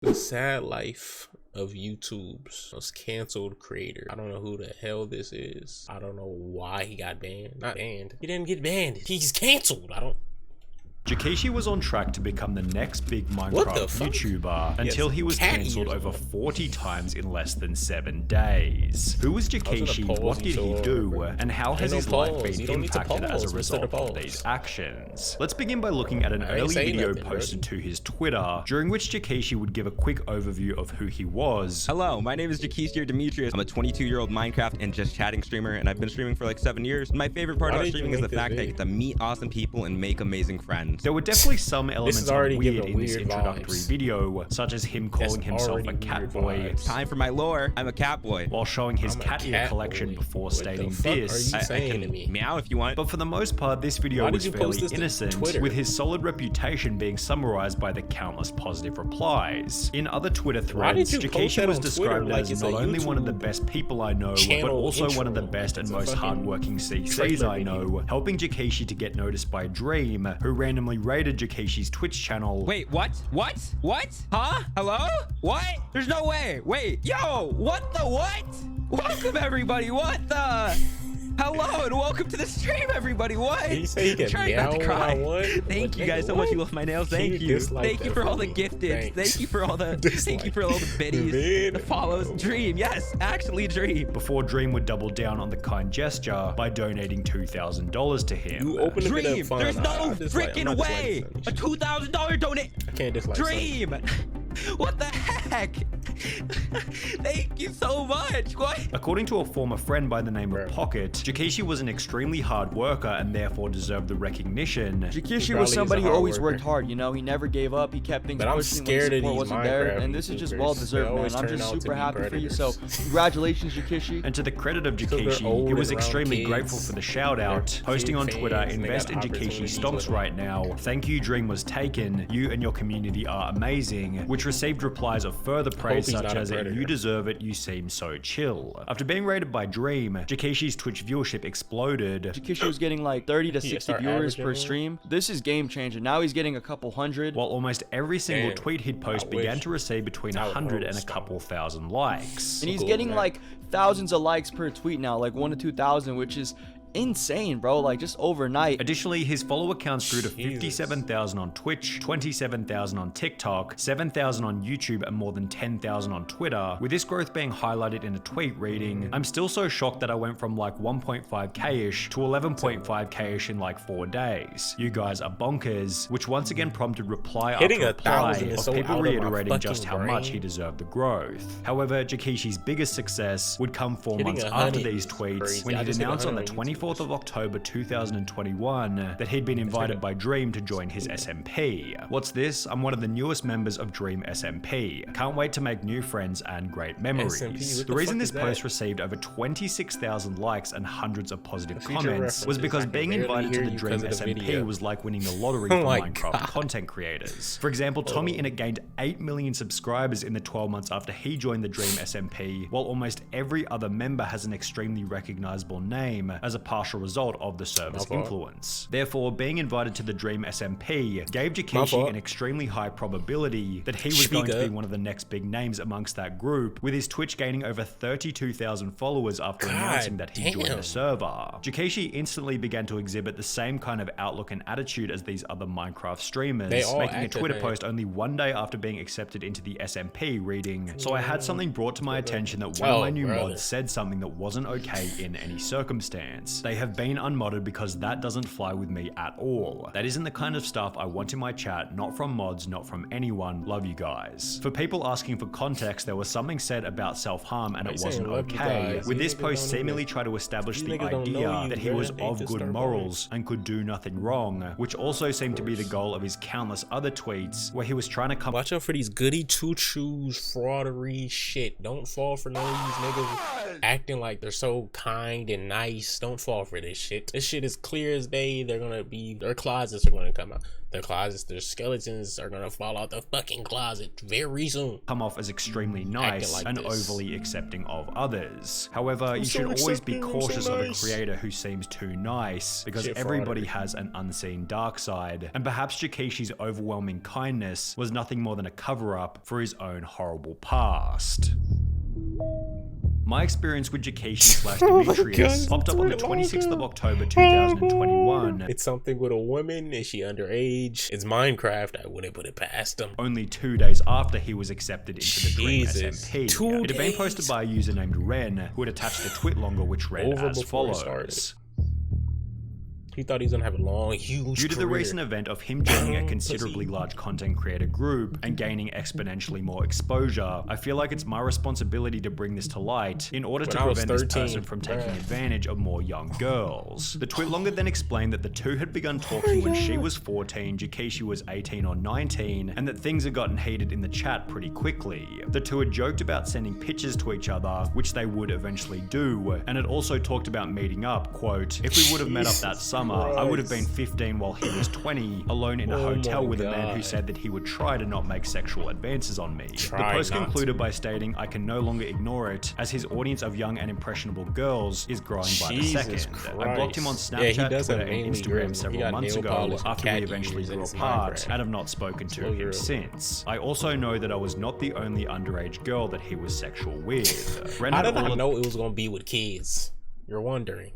The sad life of YouTube's most canceled creator. I don't know who the hell this is. I don't know why he got banned. Not banned. He didn't get banned. He's canceled. Jakishi was on track to become the next big Minecraft YouTuber until he was cancelled over 40 times in less than 7 days. Who was Jakishi, what did he do, and how has his life been impacted as a result of these actions? Let's begin by looking at an early video posted to his Twitter, during which Jakishi would give a quick overview of who he was. Hello, my name is Jakishi Demetrius. I'm a 22-year-old Minecraft and just chatting streamer, and I've been streaming for like 7 years. And my favorite part about streaming is the fact that I get to meet awesome people and make amazing friends. There were definitely some elements of weird in this introductory video, such as him calling himself a cat boy. Time for my lore, I'm a cat boy. While showing his cat ear collection before stating this. I can meow if you want. But for the most part, this video was fairly innocent, with his solid reputation being summarized by the countless positive replies. In other Twitter threads, Jakishi was described as not only one of the best people I know, but also one of the best and most hardworking CCs I know, helping Jakishi to get noticed by Dream, who randomly raided Jakishi's Twitch channel. Wait, what? What? What? Huh? Hello? What? There's no way. Wait, yo, what the what? Welcome everybody. What the? Hello and welcome to the stream, everybody. What? Did you say you can trying not to cry. Thank you guys so much. You love my nails. Thank you. Thank you for all the gifted. Thank you for all the. Thank you for all the biddies, the follows. Dream, yes, actually Dream. Before Dream would double down on the kind gesture by donating $2,000 to him. You open Dream, there's no freaking way. A $2,000 donate. I can't dislike Dream. What the heck? Thank you so much. What? According to a former friend by the name of Pocket, Jakishi was an extremely hard worker and therefore deserved the recognition. Jakishi was somebody who always worked hard, you know, he never gave up, he kept things pushing when the support wasn't there, and this is just well deserved, man. I'm just super happy for you, so congratulations, Jakishi. And to the credit of Jakishi, he was extremely grateful for the shout out, posting on Twitter, "Invest in Jakishi stonks right now. Thank you, Dream was taken. You and your community are amazing," which received replies of further praise such as, "You deserve it, you seem so chill." After being raided by Dream, Jakishi's Twitch viewership exploded. Jakishi was getting like 30 to 60 viewers per stream. This is game changing. Now he's getting a couple hundred. While almost every single tweet he'd post began to receive between 100 and a couple thousand likes. And he's getting like thousands of likes per tweet now, like 1 to 2,000, which is insane, bro, like just overnight. Additionally, his follower counts grew to 57,000 on Twitch, 27,000 on TikTok, 7,000 on YouTube, and more than 10,000 on Twitter, with this growth being highlighted in a tweet reading, "I'm still so shocked that I went from like 1.5k-ish to 11.5k-ish in like 4 days. You guys are bonkers," which once again prompted reply after reply of people reiterating just how much he deserved the growth. However, Jakishi's biggest success would come 4 months after these tweets, when he'd announced on the 24th of October 2021 that he'd been invited by Dream to join his SMP. What's this? I'm one of the newest members of Dream SMP. Can't wait to make new friends and great memories. The reason this post received over 26,000 likes and hundreds of positive comments was because being invited to the Dream SMP was like winning the lottery for Minecraft content creators. For example, Tommy Innit gained 8 million subscribers in the 12 months after he joined the Dream SMP, while almost every other member has an extremely recognizable name as a partial result of the server's influence. Therefore, being invited to the Dream SMP gave Jakishi an extremely high probability that he was going to be one of the next big names amongst that group, with his Twitch gaining over 32,000 followers after announcing that he joined the server. Jakishi instantly began to exhibit the same kind of outlook and attitude as these other Minecraft streamers, making a Twitter post only 1 day after being accepted into the SMP reading, "So I had something brought to my attention that one of my new mods said something that wasn't okay in any circumstance. They have been unmodded because that doesn't fly with me at all. That isn't the kind of stuff I want in my chat, not from mods, not from anyone. Love you guys." For people asking for context, there was something said about self-harm and it wasn't okay, with this post seemingly try to establish the idea that he was of good morals and could do nothing wrong, which also seemed to be the goal of his countless other tweets, where he was trying to come— Watch out for these goody two-shoes fraudery shit. Don't fall for none of these niggas acting like they're so kind and nice. Don't fall fall for this shit. This shit is clear as day. Their closets are gonna come out. Their closets, their skeletons are gonna fall out the fucking closet very soon. Come off as extremely nice and overly accepting of others. However, you should always be cautious of a creator who seems too nice, because everybody has an unseen dark side, and perhaps Jakishi's overwhelming kindness was nothing more than a cover-up for his own horrible past. My experience with Jakishi/Demetrius popped up on the 26th of October 2021. It's something with a woman. Is she underage? It's Minecraft. I wouldn't put it past him. Only 2 days after he was accepted into the Dream SMP. It had been posted by a user named Ren, who had attached a tweet longer which read as follows. He thought he was gonna have a long, huge Due to the recent event of him joining a considerably large content creator group and gaining exponentially more exposure, I feel like it's my responsibility to bring this to light in order to prevent this person from taking advantage of more young girls. The tweet longer then explained that the two had begun talking when she was 14, Jakishi was 18 or 19, and that things had gotten heated in the chat pretty quickly. The two had joked about sending pictures to each other, which they would eventually do, and had also talked about meeting up, quote, "If we would have met up that summer, I would have been 15 while he was 20, alone in a hotel with a man who said that he would try to not make sexual advances on me." The post concluded by stating, "I can no longer ignore it, as his audience of young and impressionable girls is growing by the second." I blocked him on Snapchat, Twitter, and Instagram several months ago after we eventually grew apart, and have not spoken to him since. I also know that I was not the only underage girl that he was sexual with. I did not know it was going to be with kids. You're wondering.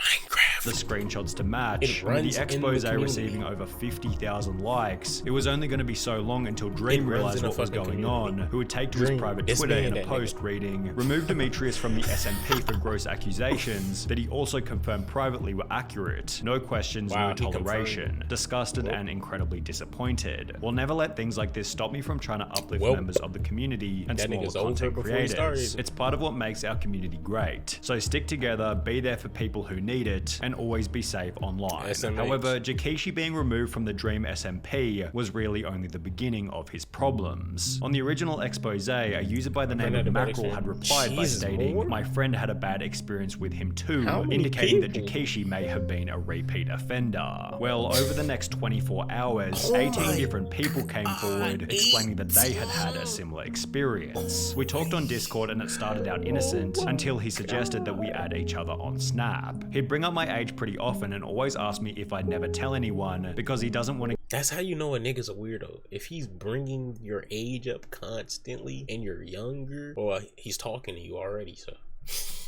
Minecraft. The screenshots to match, with the expose receiving over 50,000 likes. It was only going to be so long until Dream realized what was going on, who would take to his private Twitter in a post reading, "Remove Demetrius from the SMP for gross accusations that he also confirmed privately were accurate. No questions, no toleration. Disgusted and incredibly disappointed. We'll never let things like this stop me from trying to uplift members of the community and smaller content creators. It's part of what makes our community great. So stick together, be there for people who need it, and always be safe online." SMH. However, Jakishi being removed from the Dream SMP was really only the beginning of his problems. On the original expose, a user by the name of Mackerel had replied by stating, "My friend had a bad experience with him too," indicating that Jakishi may have been a repeat offender. Well, over the next 24 hours, 18 different people came forward explaining that they had had a similar experience. We talked on Discord and it started out innocent until he suggested that we add each other on Snap. He'd bring up my age pretty often and always ask me if I'd never tell anyone because he doesn't want to. That's how you know a nigga's a weirdo. If he's bringing your age up constantly and you're younger, well, he's talking to you already, so.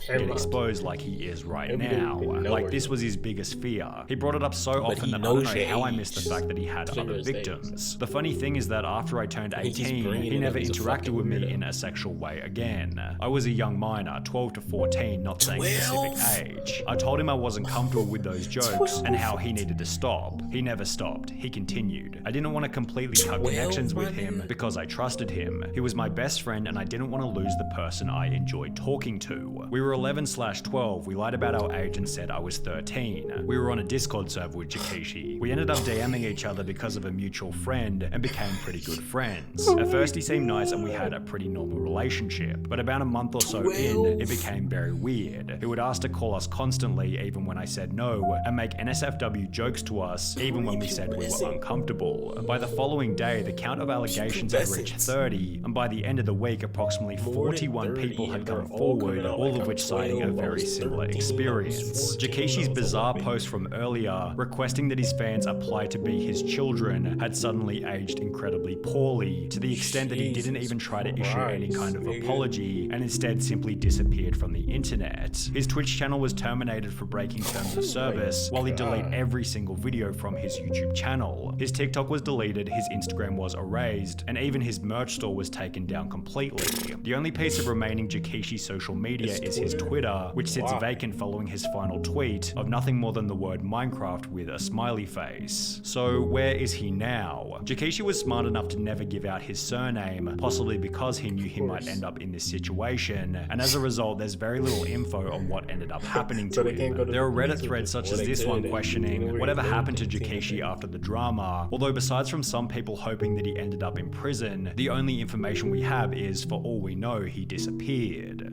Get exposed like he is right now. Like this was his biggest fear. He brought it up so often that I don't know how I missed the fact that he had other victims. The funny thing is that after I turned 18, he never interacted with me in a sexual way again. I was a young minor, 12 to 14, not saying a specific age. I told him I wasn't comfortable with those jokes and how he needed to stop. He never stopped. He continued. I didn't want to completely cut connections with him because I trusted him. He was my best friend and I didn't want to lose the person I enjoyed talking to. We were 11/12, we lied about our age and said I was 13. We were on a Discord server with Jakishi. We ended up DMing each other because of a mutual friend and became pretty good friends. At first he seemed nice and we had a pretty normal relationship, but about a month or so in, it became very weird. He would ask to call us constantly even when I said no, and make NSFW jokes to us even when we said we were uncomfortable. By the following day, the count of allegations had reached 30, and by the end of the week, approximately 41 people had come forward, all of which citing a very similar experience. Jakishi's bizarre post from earlier, requesting that his fans apply to be his children, had suddenly aged incredibly poorly, to the extent that he didn't even try to issue any kind of apology, and instead simply disappeared from the internet. His Twitch channel was terminated for breaking terms of service, while he deleted every single video from his YouTube channel. His TikTok was deleted, his Instagram was erased, and even his merch store was taken down completely. The only piece of remaining Jakishi social media is his Twitter, which sits vacant following his final tweet of nothing more than the word Minecraft with a smiley face. So where is he now? Jakishi was smart enough to never give out his surname, possibly because he knew he might end up in this situation, and as a result there's very little info on what ended up happening to him. There are Reddit threads such as this one questioning whatever happened to Jakishi after the drama, although besides from some people hoping that he ended up in prison, the only information we have is, for all we know, he disappeared.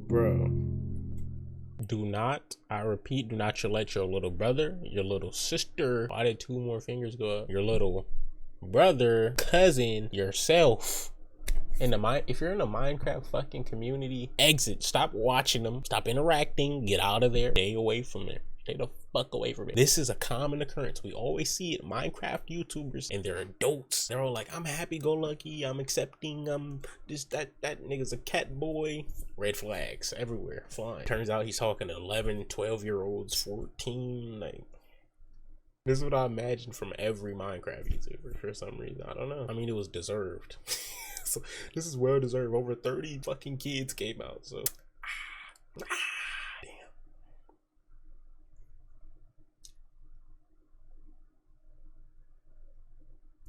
Bro, Do not, I repeat, do not let your little brother, your little sister, why did 2 more fingers go up? Your little brother, cousin, yourself. If you're in the Minecraft fucking community, exit. Stop watching them. Stop interacting. Get out of there. Stay away from it. Stay the fuck away from it. This is a common occurrence. We always see it. Minecraft YouTubers, and they're adults. They're all like, I'm happy-go-lucky. I'm accepting. That nigga's a cat boy. Red flags everywhere. Flying. Turns out he's talking to 11, 12-year-olds, 14. Like, this is what I imagine from every Minecraft YouTuber for some reason. I don't know. I mean, it was deserved. So this is well deserved. Over 30 fucking kids came out, so